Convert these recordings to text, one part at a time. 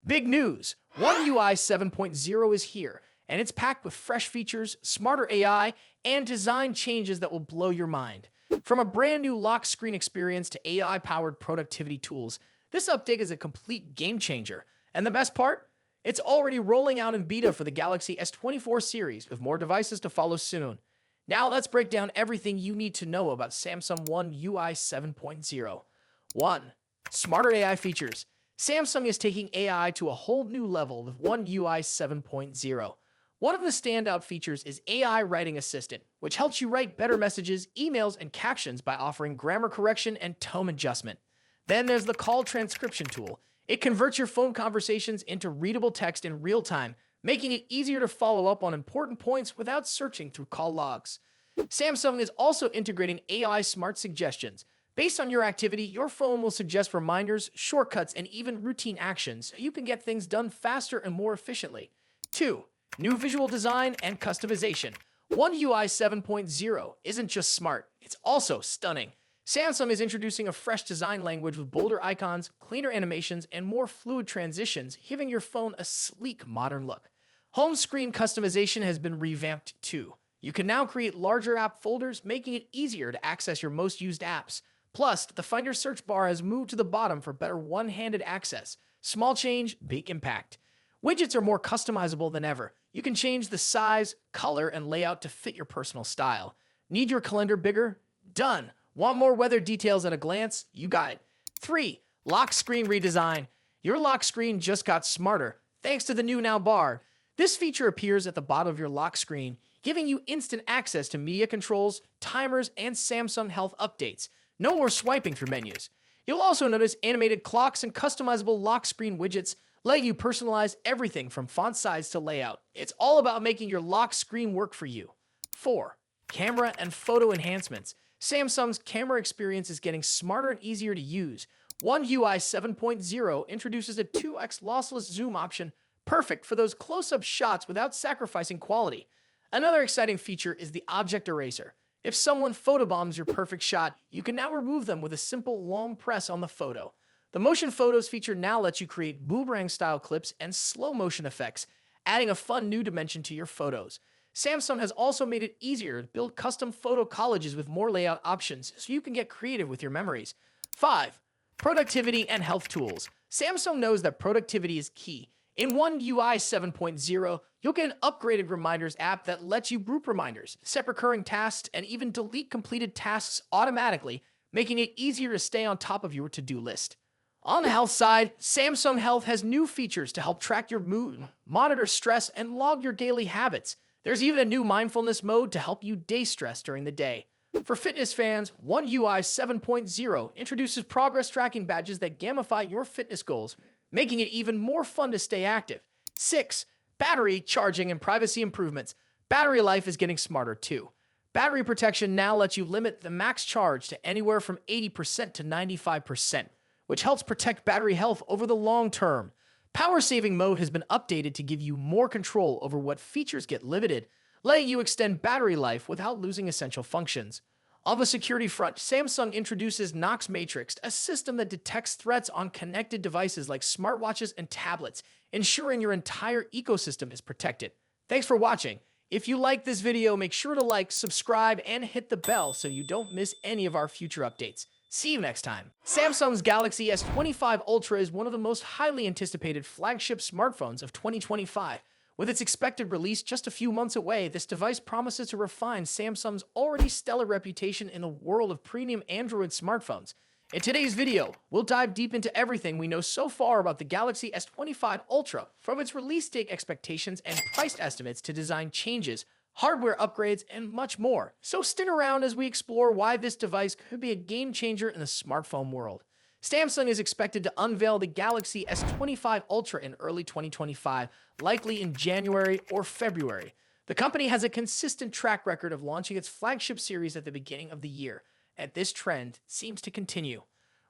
Big news! One UI 7.0 is here, and it's packed with fresh features, smarter AI, and design changes that will blow your mind. From a brand new lock screen experience to AI-powered productivity tools, this update is a complete game changer. And the best part? It's already rolling out in beta for the Galaxy S24 series, with more devices to follow soon. Now let's break down everything you need to know about Samsung One UI 7.0. 1. Smarter AI features. Samsung is taking AI to a whole new level with One UI 7.0. One of the standout features is AI Writing Assistant, which helps you write better messages, emails, and captions by offering grammar correction and tone adjustment. Then there's the Call Transcription Tool. It converts your phone conversations into readable text in real time, making it easier to follow up on important points without searching through call logs. Samsung is also integrating AI Smart Suggestions. Based on your activity, your phone will suggest reminders, shortcuts, and even routine actions so you can get things done faster and more efficiently. 2. New visual design and customization. One UI 7.0 isn't just smart, it's also stunning. Samsung is introducing a fresh design language with bolder icons, cleaner animations, and more fluid transitions, giving your phone a sleek, modern look. Home screen customization has been revamped too. You can now create larger app folders, making it easier to access your most used apps. Plus, the Finder search bar has moved to the bottom for better one-handed access. Small change, big impact. Widgets are more customizable than ever. You can change the size, color, and layout to fit your personal style. Need your calendar bigger? Done. Want more weather details at a glance? You got it. 3. Lock screen redesign. Your lock screen just got smarter, thanks to the new Now bar. This feature appears at the bottom of your lock screen, giving you instant access to media controls, timers, and Samsung Health updates. No more swiping through menus. You'll also notice animated clocks and customizable lock screen widgets, letting you personalize everything from font size to layout. It's all about making your lock screen work for you. 4. Camera and photo enhancements. Samsung's camera experience is getting smarter and easier to use. One UI 7.0 introduces a 2x lossless zoom option, perfect for those close-up shots without sacrificing quality. Another exciting feature is the object eraser. If someone photobombs your perfect shot, you can now remove them with a simple long press on the photo. The Motion Photos feature now lets you create boomerang-style clips and slow-motion effects, adding a fun new dimension to your photos. Samsung has also made it easier to build custom photo collages with more layout options, so you can get creative with your memories. 5. Productivity and health tools. Samsung knows that productivity is key. In One UI 7.0, you'll get an upgraded Reminders app that lets you group reminders, set recurring tasks, and even delete completed tasks automatically, making it easier to stay on top of your to-do list. On the health side, Samsung Health has new features to help track your mood, monitor stress, and log your daily habits. There's even a new mindfulness mode to help you de-stress during the day. For fitness fans, One UI 7.0 introduces progress tracking badges that gamify your fitness goals, making it even more fun to stay active. 6. Battery, charging, and privacy improvements. Battery life is getting smarter too. Battery protection now lets you limit the max charge to anywhere from 80% to 95%, which helps protect battery health over the long term. Power saving mode has been updated to give you more control over what features get limited, letting you extend battery life without losing essential functions. On the security front, Samsung introduces Knox Matrix, a system that detects threats on connected devices like smartwatches and tablets, ensuring your entire ecosystem is protected. Thanks for watching. If you like this video, make sure to like, subscribe, and hit the bell so you don't miss any of our future updates. See you next time. Samsung's Galaxy S25 Ultra is one of the most highly anticipated flagship smartphones of 2025. With its expected release just a few months away, this device promises to refine Samsung's already stellar reputation in the world of premium Android smartphones. In today's video, we'll dive deep into everything we know so far about the Galaxy S25 Ultra, from its release date expectations and price estimates to design changes, hardware upgrades, and much more. So stick around as we explore why this device could be a game changer in the smartphone world. Samsung is expected to unveil the Galaxy S25 Ultra in early 2025, likely in January or February. The company has a consistent track record of launching its flagship series at the beginning of the year, and this trend seems to continue.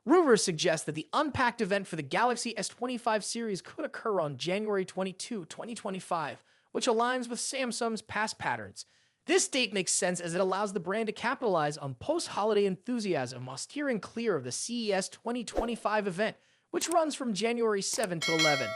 Rumors suggest that the Unpacked event for the Galaxy S25 series could occur on January 22, 2025, which aligns with Samsung's past patterns. This date makes sense as it allows the brand to capitalize on post-holiday enthusiasm while steering clear of the CES 2025 event, which runs from January 7 to 11.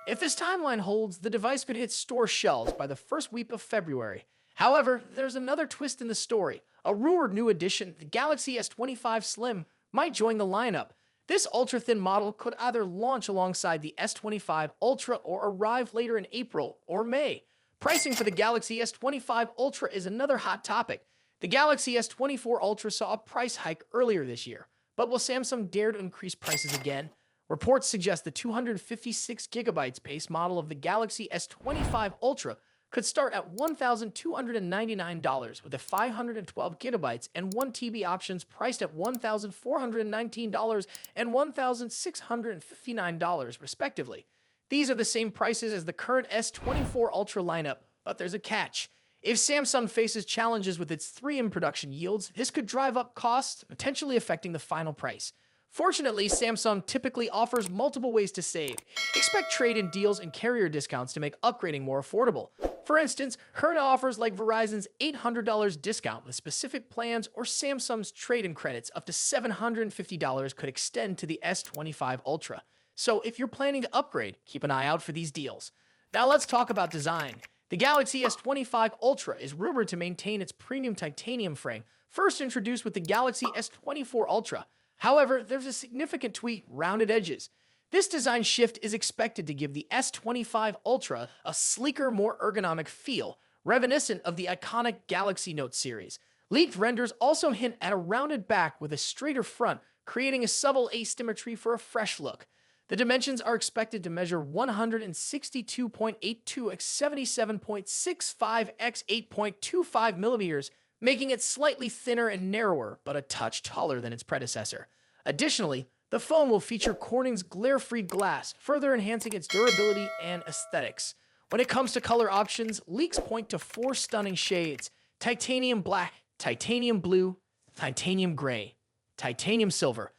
If this timeline holds, the device could hit store shelves by the first week of February. However, there's another twist in the story. A rumored new edition, the Galaxy S25 Slim, might join the lineup. This ultra-thin model could either launch alongside the S25 Ultra or arrive later in April or May. Pricing for the Galaxy S25 Ultra is another hot topic. The Galaxy S24 Ultra saw a price hike earlier this year, but will Samsung dare to increase prices again? Reports suggest the 256GB base model of the Galaxy S25 Ultra could start at $1,299 with a 512GB and 1TB options priced at $1,419 and $1,659 respectively. These are the same prices as the current S24 Ultra lineup, but there's a catch. If Samsung faces challenges with its 3M production yields, this could drive up costs, potentially affecting the final price. Fortunately, Samsung typically offers multiple ways to save. Expect trade-in deals and carrier discounts to make upgrading more affordable. For instance, current offers like Verizon's $800 discount with specific plans or Samsung's trade-in credits up to $750 could extend to the S25 Ultra. So if you're planning to upgrade, keep an eye out for these deals. Now let's talk about design. The Galaxy S25 Ultra is rumored to maintain its premium titanium frame, first introduced with the Galaxy S24 Ultra. However, there's a significant tweak: rounded edges. This design shift is expected to give the S25 Ultra a sleeker, more ergonomic feel, reminiscent of the iconic Galaxy Note series. Leaked renders also hint at a rounded back with a straighter front, creating a subtle asymmetry for a fresh look. The dimensions are expected to measure 162.82 x 77.65 x 8.25 millimeters, making it slightly thinner and narrower, but a touch taller than its predecessor. Additionally, the phone will feature Corning's glare-free glass, further enhancing its durability and aesthetics. When it comes to color options, leaks point to 4 stunning shades: titanium black, titanium blue, titanium gray, titanium silver.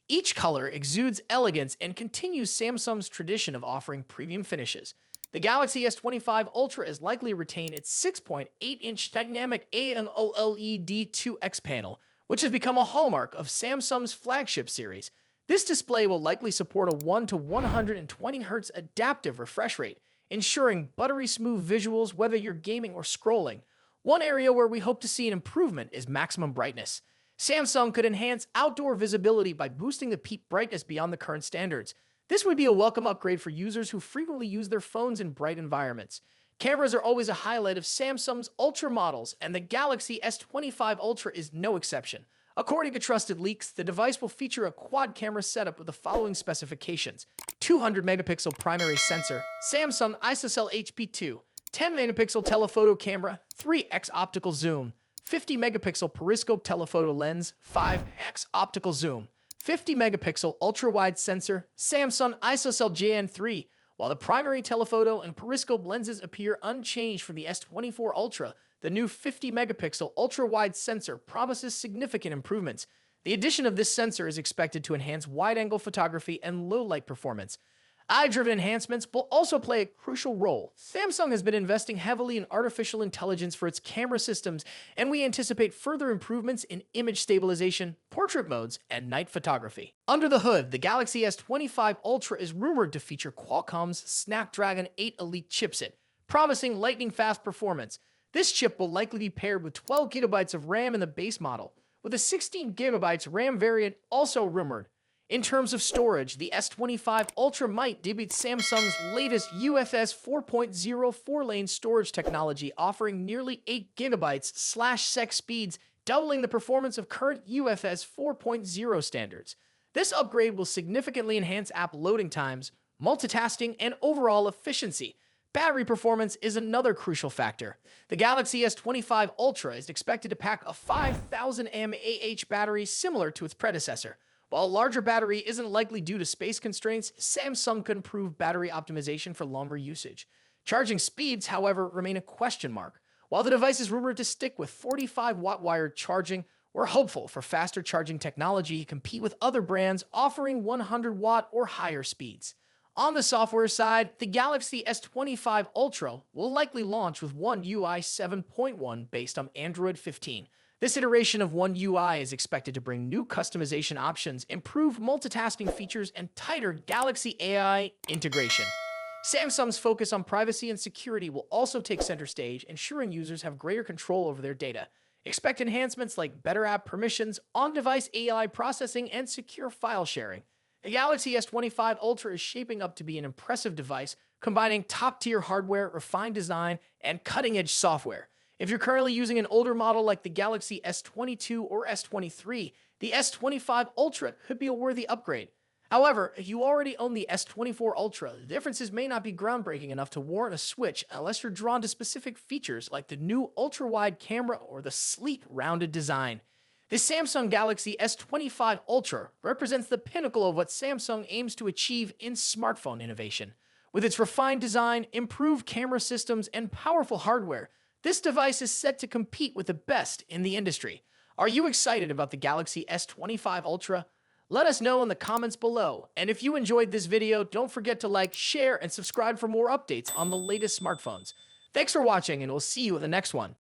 Each color exudes elegance and continues Samsung's tradition of offering premium finishes. The Galaxy S25 Ultra is likely to retain its 6.8-inch dynamic AMOLED 2X panel, which has become a hallmark of Samsung's flagship series. This display will likely support a 1 to 120 Hz adaptive refresh rate, ensuring buttery-smooth visuals whether you're gaming or scrolling. One area where we hope to see an improvement is maximum brightness. Samsung could enhance outdoor visibility by boosting the peak brightness beyond the current standards. This would be a welcome upgrade for users who frequently use their phones in bright environments. Cameras are always a highlight of Samsung's Ultra models, and the Galaxy S25 Ultra is no exception. According to trusted leaks, the device will feature a quad-camera setup with the following specifications: 200-megapixel primary sensor, Samsung ISOCELL HP2, 10-megapixel telephoto camera, 3x optical zoom, 50-megapixel periscope telephoto lens, 5x optical zoom, 50-megapixel ultra-wide sensor, Samsung ISOCELL JN3. While the primary telephoto and periscope lenses appear unchanged from the S24 Ultra, the new 50-megapixel ultra-wide sensor promises significant improvements. The addition of this sensor is expected to enhance wide-angle photography and low-light performance. Eye-driven enhancements will also play a crucial role. Samsung has been investing heavily in artificial intelligence for its camera systems, and we anticipate further improvements in image stabilization, portrait modes, and night photography. Under the hood, the Galaxy S25 Ultra is rumored to feature Qualcomm's Snapdragon 8 Elite chipset, promising lightning-fast performance. This chip will likely be paired with 12GB of RAM in the base model, with a 16GB RAM variant also rumored. In terms of storage, the S25 Ultra might debut Samsung's latest UFS 4.0 4-lane storage technology, offering nearly 8GB/sec speeds, doubling the performance of current UFS 4.0 standards. This upgrade will significantly enhance app loading times, multitasking, and overall efficiency. Battery performance is another crucial factor. The Galaxy S25 Ultra is expected to pack a 5000 mAh battery similar to its predecessor. While a larger battery isn't likely due to space constraints, Samsung could improve battery optimization for longer usage. Charging speeds, however, remain a question mark. While the device is rumored to stick with 45-watt wired charging, we're hopeful for faster charging technology to compete with other brands offering 100-watt or higher speeds. On the software side, the Galaxy S25 Ultra will likely launch with One UI 7.1 based on Android 15. This iteration of One UI is expected to bring new customization options, improved multitasking features, and tighter Galaxy AI integration. Samsung's focus on privacy and security will also take center stage, ensuring users have greater control over their data. Expect enhancements like better app permissions, on-device AI processing, and secure file sharing. The Galaxy S25 Ultra is shaping up to be an impressive device, combining top-tier hardware, refined design, and cutting-edge software. If you're currently using an older model like the Galaxy S22 or S23, the S25 Ultra could be a worthy upgrade. However, if you already own the S24 Ultra, the differences may not be groundbreaking enough to warrant a switch unless you're drawn to specific features like the new ultra-wide camera or the sleek, rounded design. The Samsung Galaxy S25 Ultra represents the pinnacle of what Samsung aims to achieve in smartphone innovation. With its refined design, improved camera systems, and powerful hardware, this device is set to compete with the best in the industry. Are you excited about the Galaxy S25 Ultra? Let us know in the comments below. And if you enjoyed this video, don't forget to like, share, and subscribe for more updates on the latest smartphones. Thanks for watching, and we'll see you in the next one.